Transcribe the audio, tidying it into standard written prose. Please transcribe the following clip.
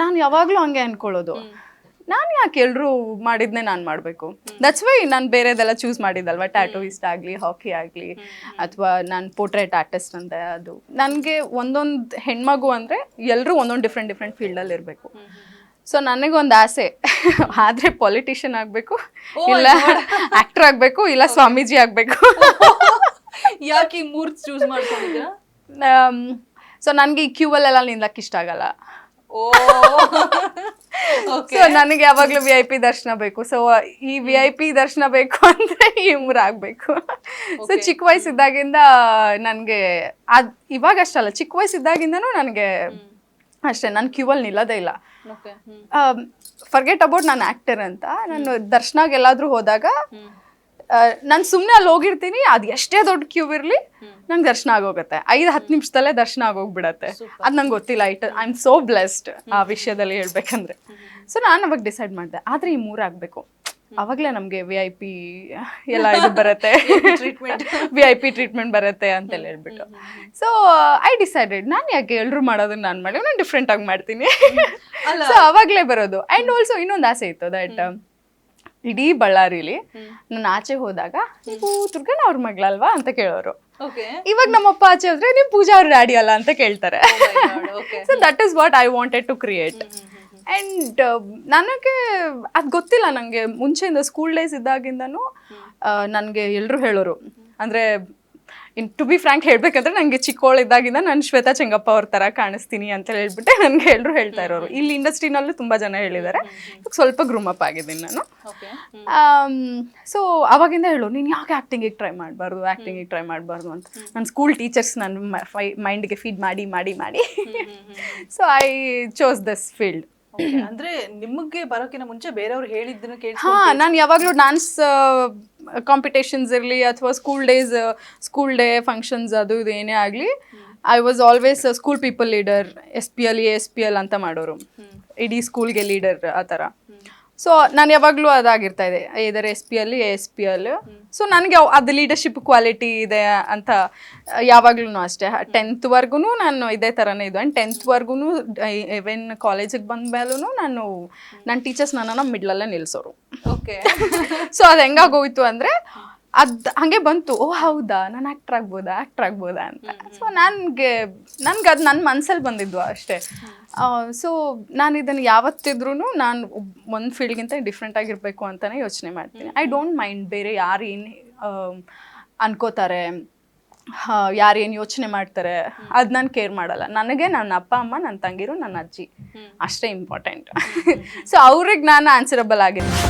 ನಾನು ಯಾವಾಗಲೂ ಹಂಗೆ ಅನ್ಕೊಳ್ಳೋದು, ನಾನು ಯಾಕೆ ಎಲ್ಲರೂ ಮಾಡಿದ್ನೇ ನಾನು ಮಾಡಬೇಕು. ದಟ್ಸ್ ವೈ ನಾನು ಬೇರೆದೆಲ್ಲ ಚೂಸ್ ಮಾಡಿದ್ದಲ್ವ, ಟ್ಯಾಟೂಯಿಸ್ಟ್ ಆಗಲಿ, ಹಾಕಿ ಆಗಲಿ, ಅಥವಾ ನಾನು ಪೋರ್ಟ್ರೇಟ್ ಆರ್ಟಿಸ್ಟ್ ಅಂತೆ. ಅದು ನನಗೆ ಒಂದೊಂದು ಹೆಣ್ಮಗು ಅಂದರೆ ಎಲ್ಲರೂ ಒಂದೊಂದು ಡಿಫ್ರೆಂಟ್ ಫೀಲ್ಡಲ್ಲಿ ಇರಬೇಕು. ಸೊ ನನಗೊಂದು ಆಸೆ, ಆದರೆ ಪೊಲಿಟಿಷಿಯನ್ ಆಗಬೇಕು, ಇಲ್ಲ ಆ್ಯಕ್ಟರ್ ಆಗಬೇಕು, ಇಲ್ಲ ಸ್ವಾಮೀಜಿ ಆಗಬೇಕು. ಯಾಕೆ 3 ಚೂಸ್ ಮಾಡ್ಕೊಂಡಿದ್ದೀರಾ? ಸೊ ನನಗೆ ಈ ಕ್ಯೂವಲ್ಲೆಲ್ಲ ನಿಲ್ಲಕ್ಕೆ ಇಷ್ಟ ಆಗಲ್ಲ. ಓಕೆ. ಸೊ ನನಗೆ ಯಾವಾಗಲೂ VIP ದರ್ಶನ ಬೇಕು. ಸೊ ಈ VIP ದರ್ಶನ ಬೇಕು ಅಂದರೆ ಈ 3 ಆಗಬೇಕು. ಸೊ ಚಿಕ್ಕ ವಯಸ್ಸಿದ್ದಾಗಿಂದ ನನಗೆ ಅದು ಇವಾಗ ಅಷ್ಟಲ್ಲ, ಚಿಕ್ಕ ವಯಸ್ಸಿದ್ದಾಗಿಂದನೂ ನನಗೆ ಅಷ್ಟೇ, ನಾನು ಕ್ಯೂವಲ್ಲಿ ನಿಲ್ಲೋದೇ ಇಲ್ಲ. ಫರ್ಗೆಟ್ ಅಬೌಟ್ ನಾನು ಆ್ಯಕ್ಟರ್ ಅಂತ. ನಾನು ದರ್ಶನಾಗ ಎಲ್ಲಾದರೂ ಹೋದಾಗ ನಾನು ಸುಮ್ಮನೆ ಅಲ್ಲಿ ಹೋಗಿರ್ತೀನಿ, ಅದು ಎಷ್ಟೇ ದೊಡ್ಡ ಕ್ಯೂ ಇರಲಿ ನಂಗೆ ದರ್ಶನ ಆಗೋಗುತ್ತೆ. 5-10 ನಿಮಿಷದಲ್ಲೇ ದರ್ಶನ ಆಗೋಗ್ಬಿಡತ್ತೆ. ಅದು ನಂಗೆ ಗೊತ್ತಿಲ್ಲ. ಐ ಆಮ್ ಸೋ ಬ್ಲೆಸ್ಡ್ ಆ ವಿಷಯದಲ್ಲಿ ಹೇಳ್ಬೇಕಂದ್ರೆ. ಸೊ ನಾನು ಅವಾಗ ಡಿಸೈಡ್ ಮಾಡಿದೆ, ಆದರೆ ಈ 3 ಆಗಬೇಕು. ಅವಾಗಲೇ ನಮಗೆ VIP ಎಲ್ಲ ಇದು ಬರುತ್ತೆ, VIP ಟ್ರೀಟ್ಮೆಂಟ್ ಬರುತ್ತೆ ಅಂತೆಲ್ಲ ಹೇಳ್ಬಿಟ್ಟು. ಸೊ ಐ ಡಿಸೈಡೆಡ್, ನಾನು ಯಾಕೆ ಎಲ್ಲರೂ ಮಾಡೋದನ್ನ ನಾನು ಮಾಡಿ, ನಾನು ಡಿಫ್ರೆಂಟಾಗಿ ಮಾಡ್ತೀನಿ. ಸೊ ಅವಾಗಲೇ ಬರೋದು. ಆ್ಯಂಡ್ ಆಲ್ಸೋ ಇನ್ನೊಂದು ಆಸೆ ಇತ್ತು, ದಟ್ ಇಡೀ ಬಳ್ಳಾರಿಲಿ ನಾನು ಆಚೆ ಹೋದಾಗ ನೀವು ದುರ್ಗಣ್ಣ ಅವ್ರ ಮಗಳಲ್ವಾ ಅಂತ ಕೇಳೋರು. ಇವಾಗ ನಮ್ಮಪ್ಪ ಆಚೆ ಹೋದ್ರೆ ನೀವು ಪೂಜಾ ಅವ್ರ ಡ್ಯಾಡಿ ಅಲ್ಲ ಅಂತ ಕೇಳ್ತಾರೆ. So that is what I wanted to create. And ನನಗೆ ಅದು ಗೊತ್ತಿಲ್ಲ, ನನಗೆ ಮುಂಚೆಯಿಂದ ಸ್ಕೂಲ್ ಡೇಸ್ ಇದ್ದಾಗಿಂದನೂ ನನಗೆ ಎಲ್ಲರೂ ಹೇಳೋರು. ಅಂದರೆ ಟು ಬಿ ಫ್ರ್ಯಾಂಕ್ ಹೇಳ್ಬೇಕಂದ್ರೆ ನನಗೆ ಚಿಕ್ಕವಳಿದ್ದಾಗಿಂದ ನಾನು ಶ್ವೇತಾ ಚೆಂಗಪ್ಪ ಅವ್ರ ಥರ ಕಾಣಿಸ್ತೀನಿ ಅಂತ ಹೇಳ್ಬಿಟ್ಟೆ ನನಗೆ ಎಲ್ಲರೂ ಹೇಳ್ತಾ ಇರೋರು. ಇಲ್ಲಿ ಇಂಡಸ್ಟ್ರಿನಲ್ಲೂ ತುಂಬ ಜನ ಹೇಳಿದ್ದಾರೆ. ಸ್ವಲ್ಪ ಗ್ರೂಮಪ್ ಆಗಿದ್ದೀನಿ ನಾನು. ಸೊ ಅವಾಗಿಂದ ಹೇಳೋರು, ನೀನು ಯಾಕೆ ಆ್ಯಕ್ಟಿಂಗಿಗೆ ಟ್ರೈ ಮಾಡಬಾರ್ದು ಅಂತ. ನನ್ನ ಸ್ಕೂಲ್ ಟೀಚರ್ಸ್ ನನ್ನ ಮೈಂಡ್ಗೆ ಫೀಡ್ ಮಾಡಿ so I chose this field. ಅಂದ್ರೆ ನಿಮಗೆ ಬರೋಕಿನ ಮುಂಚೆ ಬೇರೆಯವ್ರು ಹೇಳಿದ್ದನ್ನ ಕೇಳಿ ನಾನು ಯಾವಾಗಲೂ ಡಾನ್ಸ್ ಕಾಂಪಿಟೇಷನ್ಸ್ ಇರಲಿ ಅಥವಾ ಸ್ಕೂಲ್ ಡೇ ಫಂಕ್ಷನ್ಸ್ ಅದು ಇದು ಏನೇ ಆಗಲಿ, I was always school people leader, SPL ASPL ಅಂತ ಮಾಡೋರು, ಇಡೀ ಸ್ಕೂಲ್ಗೆ ಲೀಡರ್ ಆ ಥರ. ಸೊ ನಾನು ಯಾವಾಗಲೂ ಅದಾಗಿರ್ತಾ ಇದೆ, ಇದರ SPL ASPL. ಸೊ ನನಗೆ ಅದು ಲೀಡರ್ಶಿಪ್ ಕ್ವಾಲಿಟಿ ಇದೆ ಅಂತ ಯಾವಾಗ್ಲೂ ಅಷ್ಟೇ. 10th ನಾನು ಇದೇ ಥರನೇ ಇದು. ಆ್ಯಂಡ್ 10th ಈವನ್ ಕಾಲೇಜಿಗೆ ಬಂದ ಮೇಲೂ ನನ್ನ ಟೀಚರ್ಸ್ ನನ್ನನ್ನು ಮಿಡ್ಲಲ್ಲೇ ನಿಲ್ಲಿಸೋರು. ಓಕೆ. ಸೊ ಅದು ಹೆಂಗಾಗೋಯ್ತು ಅಂದರೆ ಅದು ಹಾಗೆ ಬಂತು, ಓ ಹೌದಾ ನಾನು ಆ್ಯಕ್ಟ್ರ್ ಆಗ್ಬೋದಾ ಅಂತ. ಸೊ ನನಗೆ ಅದು ನನ್ನ ಮನಸ್ಸಲ್ಲಿ ಬಂದಿದ್ದು ಅಷ್ಟೇ. ಸೊ ನಾನು ಇದನ್ನು ಯಾವತ್ತಿದ್ರೂ ನಾನು ಒಂದು ಫೀಲ್ಡ್ಗಿಂತ ಡಿಫ್ರೆಂಟ್ ಆಗಿರಬೇಕು ಅಂತಲೇ ಯೋಚನೆ ಮಾಡ್ತೀನಿ. ಐ ಡೋಂಟ್ ಮೈಂಡ್ ಬೇರೆ ಯಾರು ಏನು ಅನ್ಕೋತಾರೆ, ಯಾರು ಏನು ಯೋಚನೆ ಮಾಡ್ತಾರೆ, ಅದು ನಾನು ಕೇರ್ ಮಾಡಲ್ಲ. ನನಗೆ ನನ್ನ ಅಪ್ಪ ಅಮ್ಮ, ನನ್ನ ತಂಗಿರು, ನನ್ನ ಅಜ್ಜಿ ಅಷ್ಟೇ ಇಂಪಾರ್ಟೆಂಟ್. ಸೊ ಅವ್ರಿಗೆ ನಾನು ಆನ್ಸರಬಲ್ ಆಗಿದ್ದೀನಿ.